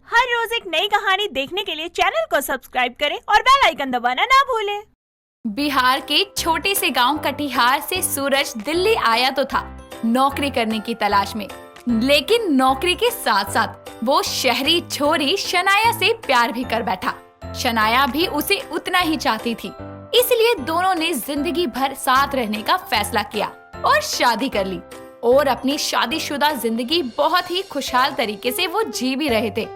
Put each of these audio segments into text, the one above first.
हर रोज एक नई कहानी देखने के लिए चैनल को सब्सक्राइब करें और बेल आइकन दबाना ना भूलें। बिहार के छोटे से गांव कटिहार से सूरज दिल्ली आया तो था नौकरी करने की तलाश में, लेकिन नौकरी के साथ साथ वो शहरी छोरी शनाया से प्यार भी कर बैठा। शनाया भी उसे उतना ही चाहती थी, इसलिए दोनों ने जिंदगी भर साथ रहने का फैसला किया और शादी कर ली और अपनी शादीशुदा जिंदगी बहुत ही खुशहाल तरीके से वो जी भी रहे थे।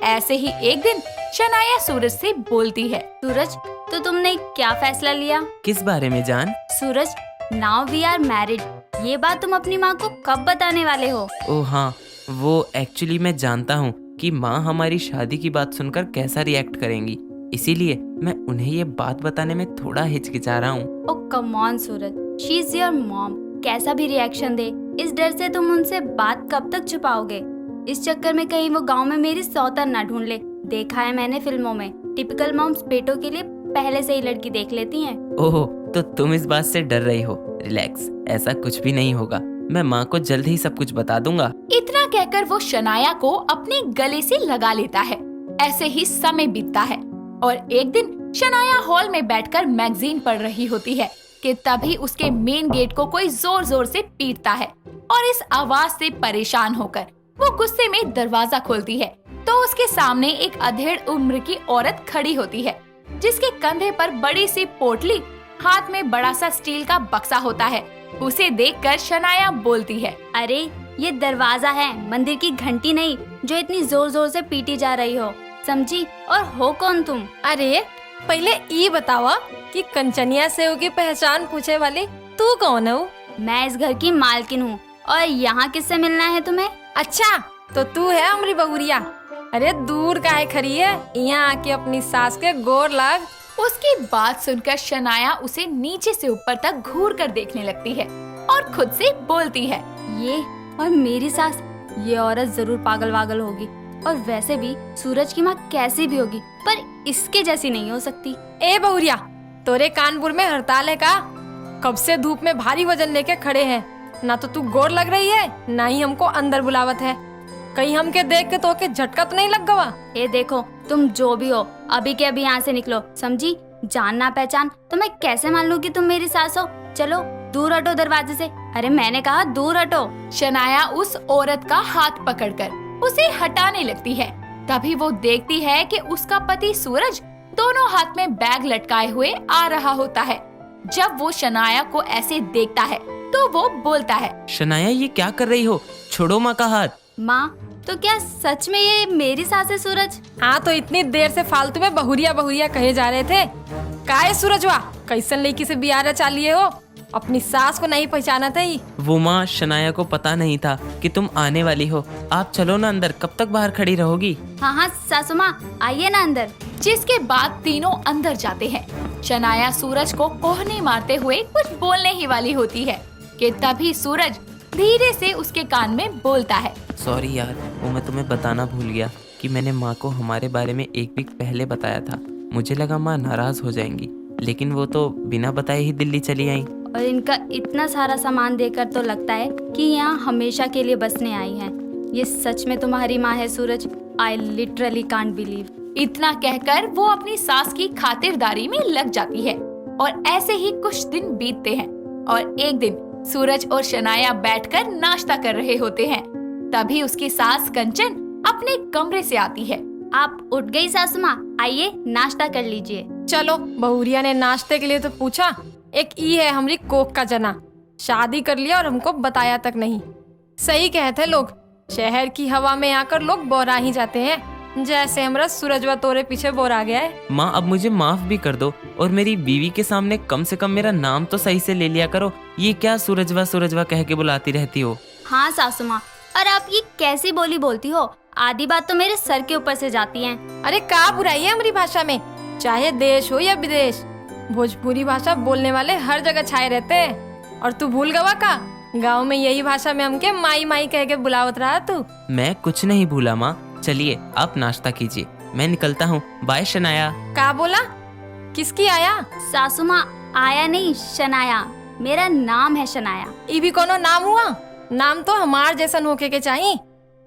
ऐसे ही एक दिन शनाया सूरज से बोलती है, सूरज, तो तुमने क्या फैसला लिया? किस बारे में जान? सूरज, नाउ वी आर मैरिड। ये बात तुम अपनी माँ को कब बताने वाले हो? ओह हाँ, वो एक्चुअली मैं जानता हूँ कि माँ हमारी शादी की बात सुनकर कैसा रिएक्ट करेंगी, इसीलिए मैं उन्हें ये बात बताने में थोड़ा हिचकिचा रहा हूँ। Oh come on Suraj, she is your mom. कैसा भी रिएक्शन दे, इस डर से तुम उनसे बात कब तक छुपाओगे? इस चक्कर में कहीं वो गांव में मेरी सौतन ना ढूंढ ले। देखा है मैंने फिल्मों में, टिपिकल मॉम्स बेटों के लिए पहले से ही लड़की देख लेती हैं। ओह, तो तुम इस बात से डर रही हो? रिलैक्स, ऐसा कुछ भी नहीं होगा। मैं माँ को जल्द ही सब कुछ बता दूंगा। इतना कहकर वो शनाया को अपने गले से लगा लेता है। ऐसे ही समय बीतता है और एक दिन शनाया हॉल में बैठकर मैगजीन पढ़ रही होती है कि तभी उसके मेन गेट को कोई जोर जोर से पीटता है और इस आवाज से परेशान होकर वो गुस्से में दरवाजा खोलती है तो उसके सामने एक अधेड़ उम्र की औरत खड़ी होती है, जिसके कंधे पर बड़ी सी पोटली, हाथ में बड़ा सा स्टील का बक्सा होता है। उसे देखकर शनाया बोलती है, अरे ये दरवाजा है, मंदिर की घंटी नहीं जो इतनी जोर जोर से पीटी जा रही हो, समझी? और हो कौन तुम? अरे पहले ये बतावा कि कंचनिया सेव की पहचान पूछे वाली तू कौन है? मैं इस घर की मालकिन हूँ और यहाँ किससे मिलना है तुम्हें? अच्छा, तो तू है अमरी बहुरिया। अरे दूर काहे खड़ी है, यहाँ आके अपनी सास के गोर लग। उसकी बात सुनकर शनाया उसे नीचे से ऊपर तक घूर कर देखने लगती है और खुद से बोलती है, ये और मेरी सास, ये औरत जरूर पागल वागल होगी। और वैसे भी सूरज की माँ कैसी भी होगी, पर इसके जैसी नहीं हो सकती। ए बहुरिया, तोरे कानपुर में हड़ताल है का? कब से धूप में भारी वजन लेके खड़े हैं, ना तो तू गोर लग रही है, ना ही हमको अंदर बुलावत है। कहीं हमके देख के तो के झटका तो नहीं लग गवा? ये देखो, तुम जो भी हो अभी के अभी यहाँ से निकलो, समझी? जानना पहचान तो मैं कैसे मान लूँ कि तुम मेरी सास हो? चलो दूर हटो दरवाजे से। अरे मैंने कहा दूर हटो। शनाया उस औरत का हाथ पकड़कर उसे हटाने लगती है। तभी वो देखती है कि उसका पति सूरज दोनों हाथ में बैग लटकाए हुए आ रहा होता है। जब वो शनाया को ऐसे देखता है तो वो बोलता है, शनाया ये क्या कर रही हो? छोड़ो माँ का हाथ। माँ, तो क्या सच में ये मेरी सास है सूरज? हाँ, तो इतनी देर से फालतू में बहुरिया बहुरिया कहे जा रहे थे। काहे सूरजवा, कैसन लड़की से बियाह चालिए हो? अपनी सास को नहीं पहचाना था ही? वो माँ, शनाया को पता नहीं था कि तुम आने वाली हो। आप चलो ना अंदर, कब तक बाहर खड़ी रहोगी? हाँ हाँ सासू माँ, आइए ना अंदर। जिसके बाद तीनों अंदर जाते हैं। शनाया सूरज को कोहनी मारते हुए कुछ बोलने ही वाली होती है कि तभी सूरज धीरे से उसके कान में बोलता है, सॉरी यार, वो मैं तुम्हें बताना भूल गया कि मैंने माँ को हमारे बारे में एक वीक पहले बताया था। मुझे लगा माँ नाराज हो जाएंगी, लेकिन वो तो बिना बताए ही दिल्ली चली आई। और इनका इतना सारा सामान देकर तो लगता है कि यहाँ हमेशा के लिए बसने आई हैं। ये सच में तुम्हारी माँ है Suraj? I literally can't believe. इतना कहकर वो अपनी सास की खातिरदारी में लग जाती है और ऐसे ही कुछ दिन बीतते हैं और एक दिन सूरज और शनाया बैठकर नाश्ता कर रहे होते हैं। तभी उसकी सास कंचन अपने कमरे से आती है। आप उठ गई सासू माँ, आइए नाश्ता कर लीजिए। चलो, बहुरिया ने नाश्ते के लिए तो पूछा, एक ई है हमारी कोक का जना, शादी कर लिया और हमको बताया तक नहीं। सही कहते लोग, शहर की हवा में आकर लोग बोरा ही जाते हैं, जैसे हमारा सूरजवा तोरे पीछे बोरा गया है। माँ, अब मुझे माफ भी कर दो और मेरी बीवी के सामने कम से कम मेरा नाम तो सही से ले लिया करो। ये क्या सूरजवा सूरजवा कह के बुलाती रहती हो? हाँ सासू माँ, और आप ये कैसी बोली बोलती हो? आधी बात तो मेरे सर के ऊपर से जाती है। अरे का बुराई है हमारी भाषा में, चाहे देश हो या विदेश। भोजपुरी भाषा बोलने वाले हर जगह छाए रहते हैं। और तू भूल गवा का, गाँव में यही भाषा में हमके माई माई कह के बुलावत रहा तू। मैं कुछ नहीं भूला माँ, चलिए आप नाश्ता कीजिए, मैं निकलता हूँ। बाय शनाया। का बोला? किसकी आया? सासू माँ, आया नहीं, शनाया। मेरा नाम है शनाया। ये भी कोनो नाम हुआ? नाम तो हमार जैसन होके के चाहिए।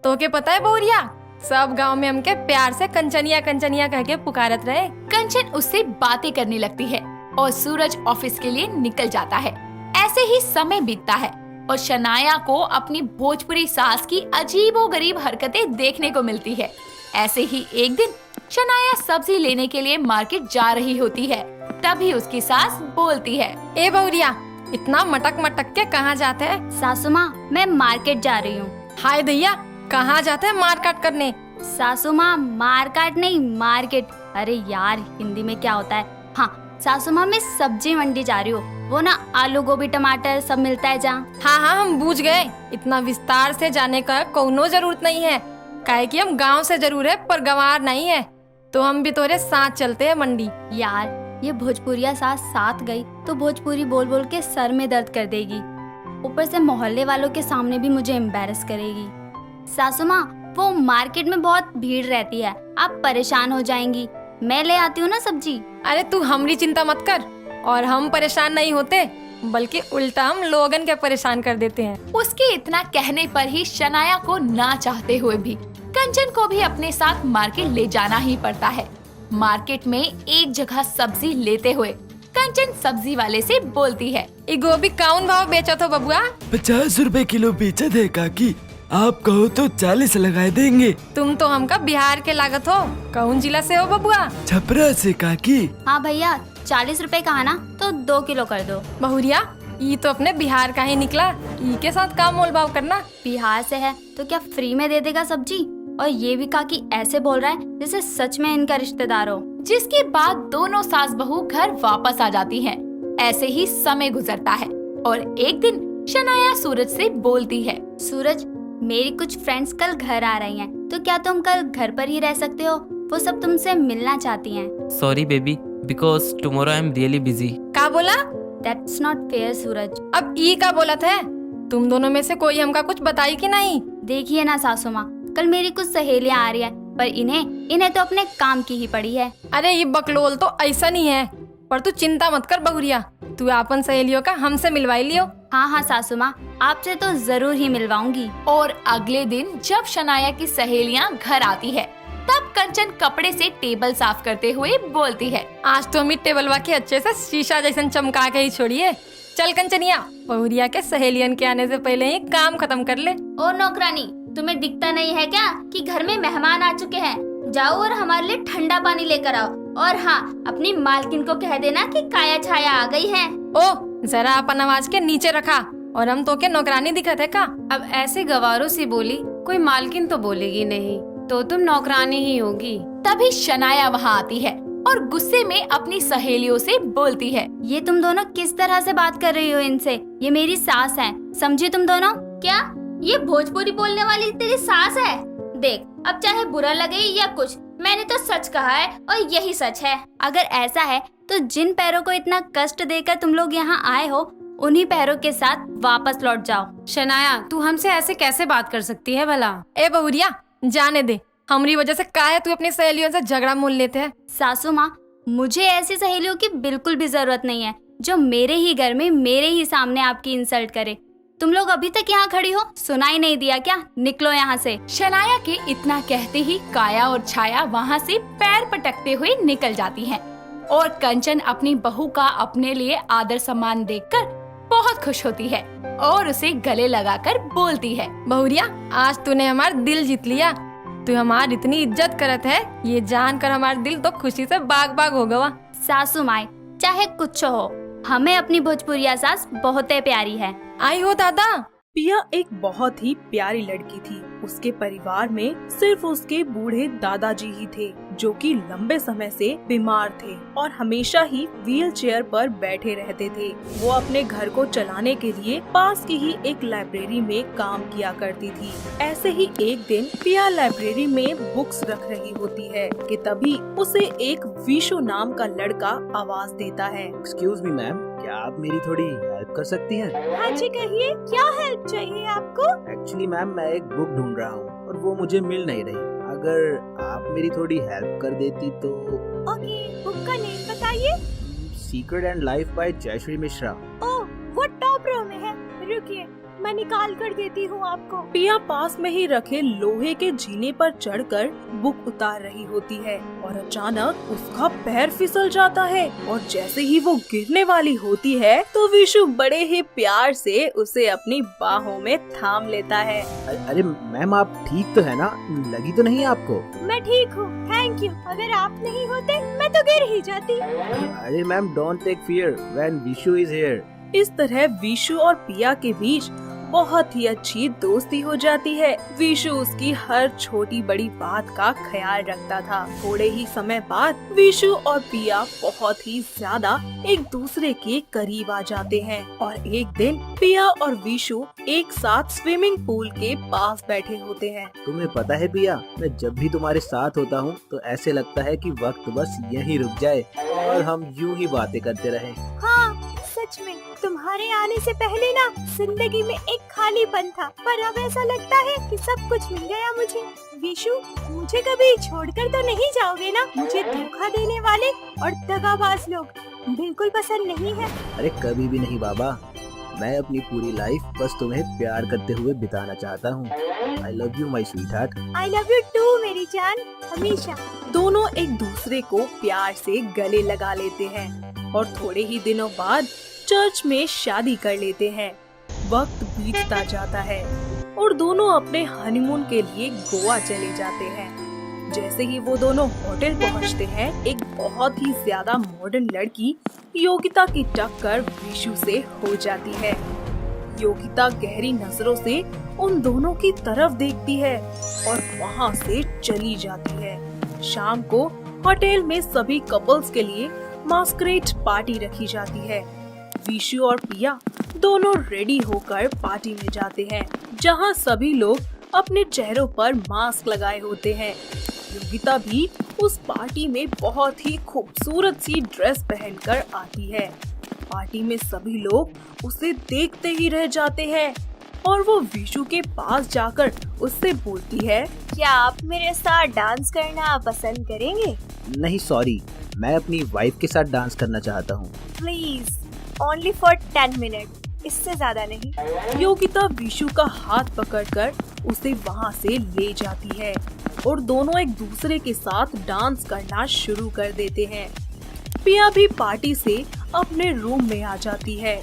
तो के पता है बहुरिया, सब गांव में हमके प्यार से कंचनिया कंचनिया कह के पुकारत रहे। कंचन उससे बातें करने लगती है और सूरज ऑफिस के लिए निकल जाता है। ऐसे ही समय बीतता है और शनाया को अपनी भोजपुरी सास की अजीबोगरीब हरकतें देखने को मिलती है। ऐसे ही एक दिन शनाया सब्जी लेने के लिए मार्केट जा रही होती है। तभी उसकी सास बोलती है, ए बहुरिया, इतना मटक मटक के कहाँ जाते हैं? सासू माँ, मैं मार्केट जा रही हूँ। हाय दैया, कहाँ जाते हैं मार काट करने? सासू माँ, मार काट नहीं, मार्केट। अरे यार, हिंदी में क्या होता है? हाँ सासू माँ, मैं सब्जी मंडी जा रही हूँ। वो ना आलू गोभी टमाटर सब मिलता है जहाँ। हाँ, हम बूझ गए। इतना विस्तार से जाने का कोनो जरूरत नहीं है। काहे कि हम गांव से जरूर है पर गंवार नहीं है, तो हम भी तोरे साथ चलते हैं मंडी। यार, ये भोजपुरिया सास साथ गई तो भोजपुरी बोल बोल के सर में दर्द कर देगी। ऊपर से मोहल्ले वालों के सामने भी मुझे एम्बैरस करेगी। सासू माँ, वो मार्केट में बहुत भीड़ रहती है, आप परेशान हो जाएंगी। मैं ले आती हूँ ना सब्जी। अरे तू हमारी चिंता मत कर, और हम परेशान नहीं होते, बल्कि उल्टा हम लोगन के परेशान कर देते हैं। उसके इतना कहने पर ही शनाया को ना चाहते हुए भी कंचन को भी अपने साथ मार्केट ले जाना ही पड़ता है। मार्केट में एक जगह सब्जी लेते हुए कंचन सब्जी वाले से बोलती है, ये गोभी कौन भाव बेचा तो बबुआ? 50 रुपए किलो बेचा थे काकी, आप कहो तो 40 लगाए देंगे। तुम तो हमका बिहार के लागत हो। कौन जिला से हो बबुआ? छपरा से काकी। हाँ भैया, 40 रुपए कहा ना, तो 2 किलो कर दो। बहुरिया, ये तो अपने बिहार का ही निकला। ई के साथ काम मोल भाव करना। बिहार से है तो क्या फ्री में दे देगा सब्जी? और ये भी कहा कि ऐसे बोल रहा है जैसे सच में इनका रिश्तेदार हो। जिसके बाद दोनों सास बहू घर वापस आ जाती हैं। ऐसे ही समय गुजरता है और एक दिन शनाया सूरज से बोलती है, सूरज, मेरी कुछ फ्रेंड्स कल घर आ रही हैं, तो क्या तुम कल घर पर ही रह सकते हो? वो सब तुमसे मिलना चाहती हैं। Sorry baby, because tomorrow I am really busy. का बोला? That's not fair, सूरज। अब ई का बोला था? तुम दोनों में से कोई हमका कुछ बताई कि नहीं? देखिए ना सासू माँ, कल मेरी कुछ सहेलियाँ आ रही है, पर इन्हें तो अपने काम की ही पड़ी है। अरे ये बकलोल तो ऐसा नहीं है, पर तू चिंता मत कर बहुरिया, तू अपन सहेलियों का हमसे मिलवाई लियो। हाँ सासू माँ, आपसे तो जरूर ही मिलवाऊंगी। और अगले दिन जब शनाया की सहेलियां घर आती है, तब कंचन कपड़े से टेबल साफ करते हुए बोलती है, आज तो हम टेबलवा के अच्छे से शीशा जैसन चमका के ही छोड़िए। चल कंचनिया, बहुरिया के सहेलियन के आने से पहले ही काम खत्म कर ले। ओ नौकरानी, तुम्हें दिखता नहीं है क्या कि घर में मेहमान आ चुके हैं? जाओ और हमारे लिए ठंडा पानी लेकर आओ। और हाँ, अपनी मालकिन को कह देना कि काया छाया आ गई है। ओ, जरा अपन आवाज के नीचे रखा, और हम तो के नौकरानी दिखत है का? अब ऐसे गवारों से बोली, कोई मालकिन तो बोलेगी नहीं, तो तुम नौकरानी ही होगी। तभी शनाया वहाँ आती है और गुस्से में अपनी सहेलियों से बोलती है, ये तुम दोनों किस तरह से बात कर रही हो इनसे? ये मेरी सास है, समझी तुम दोनों? क्या ये भोजपुरी बोलने वाली तेरी सास है? देख, अब चाहे बुरा लगे या कुछ, मैंने तो सच कहा है और यही सच है। अगर ऐसा है तो जिन पैरों को इतना कष्ट देकर तुम लोग यहाँ आए हो, उन्हीं पैरों के साथ वापस लौट जाओ। शनाया, तू हमसे ऐसे कैसे बात कर सकती है भला? ए बहुरिया, जाने दे, हमारी वजह से काहे तू अपनी सहेलियों से झगड़ा मोल लेते हैं? सासू माँ, मुझे ऐसी सहेलियों की बिल्कुल भी जरूरत नहीं है जो मेरे ही घर में मेरे ही सामने आपकी इंसल्ट करे। तुम लोग अभी तक यहाँ खड़ी हो, सुनाई नहीं दिया क्या? निकलो यहाँ से। शनाया के इतना कहते ही काया और छाया वहाँ से पैर पटकते हुए निकल जाती हैं और कंचन अपनी बहू का अपने लिए आदर सम्मान देखकर बहुत खुश होती है और उसे गले लगाकर बोलती है, बहुरिया, आज तूने हमारा दिल जीत लिया। तू हमारी इतनी इज्जत करत है, ये जानकर हमारा दिल तो खुशी से बाग बाग हो गवा। सासू माँ, चाहे कुछ हो, हमें अपनी भोजपुरिया सास बहुत प्यारी है। आई हो दादा। पिया एक बहुत ही प्यारी लड़की थी। उसके परिवार में सिर्फ उसके बूढ़े दादाजी ही थे, जो कि लंबे समय से बीमार थे और हमेशा ही व्हील चेयर पर बैठे रहते थे। वो अपने घर को चलाने के लिए पास की ही एक लाइब्रेरी में काम किया करती थी। ऐसे ही एक दिन पिया लाइब्रेरी में बुक्स रख रही होती है कि तभी उसे एक विशु नाम का लड़का आवाज देता है। एक्सक्यूज मी मैम, क्या आप मेरी थोड़ी हेल्प कर सकती हैं? हाँ जी, कहिए, क्या हेल्प चाहिए आपको? एक्चुअली मैम, मैं एक बुक ढूंढ रहा हूँ और वो मुझे मिल नहीं रही। अगर आप मेरी थोड़ी हेल्प कर देती तो। ओके, बुक का नेम बताइए। Secret and life by Jayshree Mishra. Oh, वो टॉप रो में है। रुकिए, मैं निकाल कर देती हूँ आपको। पिया पास में ही रखे लोहे के जीने पर चढ़कर बुक उतार रही होती है और अचानक उसका पैर फिसल जाता है और जैसे ही वो गिरने वाली होती है तो विशु बड़े ही प्यार से उसे अपनी बाहों में थाम लेता है। अरे मैम, आप ठीक तो है ना? लगी तो नहीं आपको? मैं ठीक हूँ, थैंक यू। अगर आप नहीं होते मैं तो गिर ही जाती। अरे ma'am, don't take fear when Vishu is here. इस तरह विशु और पिया के बीच बहुत ही अच्छी दोस्ती हो जाती है। विशु उसकी हर छोटी बड़ी बात का ख्याल रखता था। थोड़े ही समय बाद विशु और पिया बहुत ही ज्यादा एक दूसरे के करीब आ जाते हैं और एक दिन पिया और विशु एक साथ स्विमिंग पूल के पास बैठे होते हैं। तुम्हें पता है पिया, मैं जब भी तुम्हारे साथ होता हूँ तो ऐसे लगता है कि वक्त बस यहीं रुक जाए और हम यूं ही बातें करते रहें। हाँ, सच में तुम्हारे आने से पहले ना जिंदगी में एक खालीपन था, पर अब ऐसा लगता है कि सब कुछ मिल गया मुझे। विशु, मुझे कभी छोड़कर तो नहीं जाओगे ना? मुझे धोखा देने वाले और दगाबाज लोग बिल्कुल पसंद नहीं है। अरे कभी भी नहीं बाबा, मैं अपनी पूरी लाइफ बस तुम्हें प्यार करते हुए बिताना चाहता हूँ। I love you my sweetheart. I love you too मेरी जान, हमेशा। दोनों एक दूसरे को प्यार से गले लगा लेते हैं और थोड़े ही दिनों बाद चर्च में शादी कर लेते हैं। वक्त बीतता जाता है और दोनों अपने हनीमून के लिए गोवा चले जाते हैं। जैसे ही वो दोनों होटल पहुंचते हैं, एक बहुत ही ज्यादा मॉडर्न लड़की योगिता की टक्कर विशु से हो जाती है। योगिता गहरी नजरों से उन दोनों की तरफ देखती है और वहां से चली जाती है। शाम को होटल में सभी कपल्स के लिए मास्करेड पार्टी रखी जाती है। विशु और पिया दोनों रेडी होकर पार्टी में जाते हैं, जहां सभी लोग अपने चेहरों पर मास्क लगाए होते हैं। योगिता भी उस पार्टी में बहुत ही खूबसूरत सी ड्रेस पहनकर आती है। पार्टी में सभी लोग उसे देखते ही रह जाते हैं और वो विशु के पास जाकर उससे बोलती है, क्या आप मेरे साथ डांस करना पसंद करेंगे? नहीं सॉरी, मैं अपनी वाइफ के साथ डांस करना चाहता हूँ। प्लीज, ओनली फॉर 10 मिनट, इससे ज्यादा नहीं। योगिता विशु का हाथ पकड़कर उसे वहां से ले जाती है और दोनों एक दूसरे के साथ डांस करना शुरू कर देते हैं। पिया भी पार्टी से अपने रूम में आ जाती है।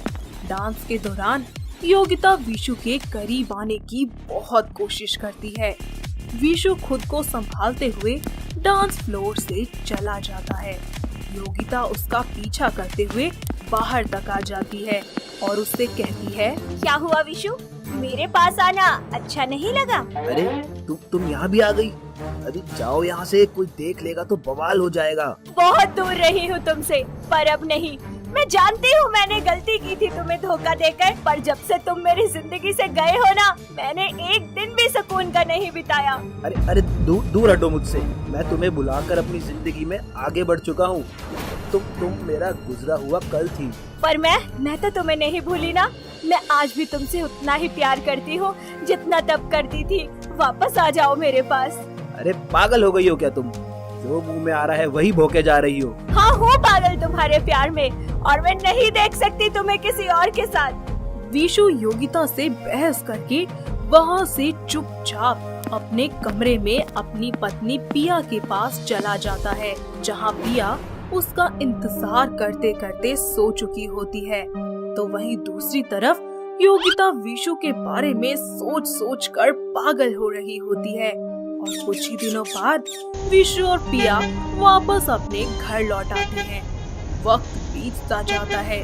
डांस के दौरान योगिता विशु के करीब आने की बहुत कोशिश करती है। विशु खुद को संभालते हुए डांस फ्लोर से चला जाता है। योगिता उसका पीछा करते हुए बाहर तक आ जाती है और उससे कहती है, क्या हुआ विशु, मेरे पास आना अच्छा नहीं लगा? अरे तुम यहाँ भी आ गई? अरे जाओ यहाँ से, कोई देख लेगा तो बवाल हो जाएगा। बहुत दूर रही हूँ तुमसे, पर अब नहीं। मैं जानती हूँ मैंने गलती की थी तुम्हें धोखा देकर, पर जब से तुम मेरी जिंदगी से गए हो ना, मैंने एक दिन भी सुकून का नहीं बिताया। अरे दूर हटो मुझसे। मैं तुम्हें बुलाकर अपनी जिंदगी में आगे बढ़ चुका हूँ। तुम मेरा गुजरा हुआ कल थी। पर मैं तो तुम्हें नहीं भूली ना। मैं आज भी तुमसे उतना ही प्यार करती हूँ जितना तब करती थी। वापस आ जाओ मेरे पास। अरे पागल हो गई हो क्या तुम? जो मुंह में आ रहा है वही भोंके जा रही हो। हाँ, हूँ पागल तुम्हारे प्यार में, और मैं नहीं देख सकती तुम्हें किसी और के साथ। विशु योगिता से बहस करके वहाँ से चुपचाप अपने कमरे में अपनी पत्नी पिया के पास चला जाता है, जहाँ पिया उसका इंतजार करते करते सो चुकी होती है। तो वहीं दूसरी तरफ योगिता विशु के बारे में सोच सोच कर पागल हो रही होती है और कुछ ही दिनों बाद विशु और पिया वापस अपने घर लौट आते हैं। वक्त बीतता जाता है।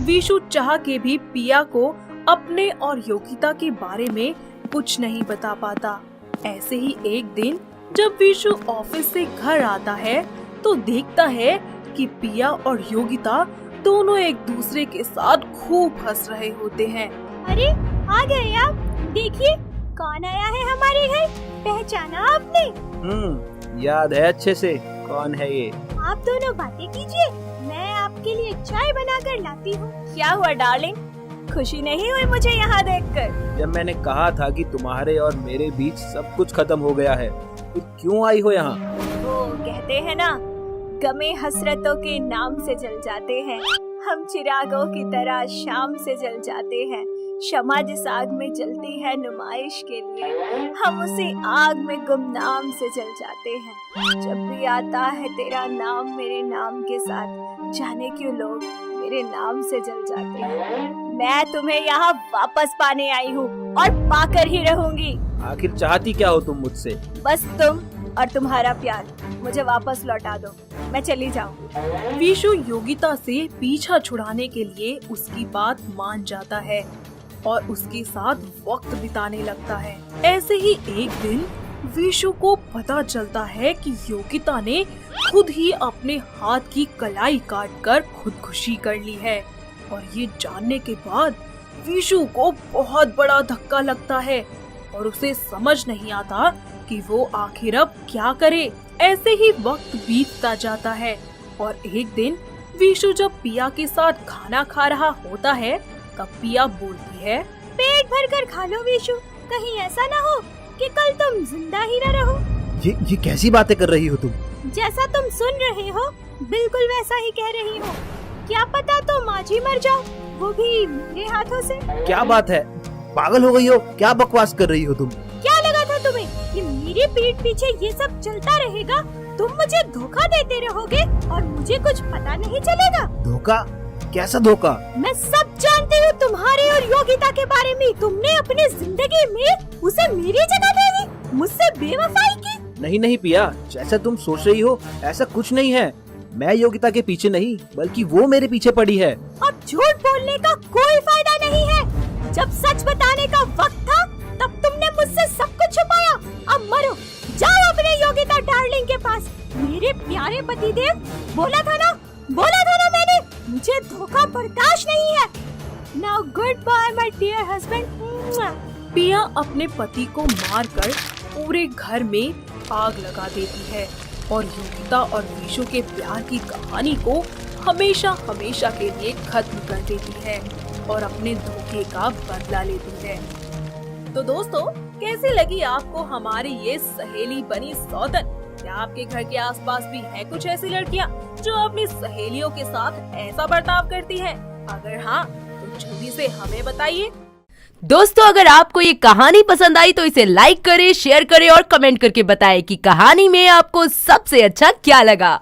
विशु चाह के भी पिया को अपने और योगिता के बारे में कुछ नहीं बता पाता। ऐसे ही एक दिन जब विशु ऑफिस से घर आता है तो देखता है कि पिया और योगिता दोनों एक दूसरे के साथ खूब हंस रहे होते हैं। अरे आ गए आप, देखिए कौन आया है हमारे घर। पहचाना आपने? याद है अच्छे से। कौन है ये? आप दोनों बातें कीजिए, मैं आपके लिए चाय बनाकर लाती हूँ। क्या हुआ डार्लिंग, खुशी नहीं हुई मुझे यहाँ देखकर? जब मैंने कहा था कि तुम्हारे और मेरे बीच सब कुछ खत्म हो गया है, तो क्यों आई हो यहाँ? वो कहते हैं ना, गमे हसरतों के नाम से जल जाते हैं, हम चिरागों की तरह शाम से जल जाते हैं। क्षमा जिस आग में जलती है नुमाइश के लिए, हम उसी आग में गुमनाम से जल जाते हैं। जब भी आता है तेरा नाम मेरे नाम के साथ, जाने क्यों लोग मेरे नाम से जल जाते हैं। मैं तुम्हें यहाँ वापस पाने आई हूँ और पाकर ही रहूंगी। आखिर चाहती क्या हो तुम मुझसे? बस तुम और तुम्हारा प्यार मुझे वापस लौटा दो, मैं चली जाऊंगी। विशु योगिता से पीछा छुड़ाने के लिए उसकी बात मान जाता है और उसके साथ वक्त बिताने लगता है। ऐसे ही एक दिन विशु को पता चलता है कि योगिता ने खुद ही अपने हाथ की कलाई काटकर खुदकुशी कर ली है। और ये जानने के बाद विशु को बहुत बड़ा धक्का लगता है और उसे समझ नहीं आता कि वो आखिर अब क्या करे। ऐसे ही वक्त बीतता जाता है और एक दिन विशु जब पिया के साथ खाना खा रहा होता है तब पिया बोलती है, पेट भर कर खा लो विशु, कहीं ऐसा ना हो कि कल तुम जिंदा ही न रहो। ये कैसी बातें कर रही हो तुम? जैसा तुम सुन रहे हो बिल्कुल वैसा ही कह रही हो। क्या पता तुम आज ही मर जाओ, वो भी मेरे हाथों से। क्या बात है, पागल हो गई हो? क्या बकवास कर रही हो तुम? क्या लगा था तुम्हें कि मेरी पीठ पीछे ये सब चलता रहेगा? तुम मुझे धोखा देते रहोगे और मुझे कुछ पता नहीं चलेगा। धोखा? कैसा धोखा? मैं सब जानती हूँ तुम्हारे और योगिता के बारे में। तुमने अपनी जिंदगी में उसे मेरी जगह दे दी, मुझसे बेवफाई की। नहीं पिया, जैसा तुम सोच रही हो ऐसा कुछ नहीं है। मैं योगिता के पीछे नहीं बल्कि वो मेरे पीछे पड़ी है। अब झूठ बोलने का कोई फायदा नहीं है। जब सच बताने का वक्त था तब तुमने मुझसे सब कुछ छुपाया। अब मरो, जाओ अपने योगिता डार्लिंग के पास। मेरे प्यारे पतिदेव, बोला था ना मैंने, मुझे धोखा बर्दाश्त नहीं है। Now goodbye my dear husband. पिया अपने पति को मारकर पूरे घर में आग लगा देती है और योगिता और विशु के प्यार की कहानी को हमेशा हमेशा के लिए खत्म कर देती है और अपने धोखे का बदला लेती है। तो दोस्तों, कैसी लगी आपको हमारी ये सहेली बनी सौतन? क्या आपके घर के आसपास भी है कुछ ऐसी लड़कियां जो अपनी सहेलियों के साथ ऐसा बर्ताव करती हैं? अगर हाँ, तो जल्दी से हमें बताइए। दोस्तों, अगर आपको ये कहानी पसंद आई तो इसे लाइक करें, शेयर करें और कमेंट करके बताएं कि कहानी में आपको सबसे अच्छा क्या लगा।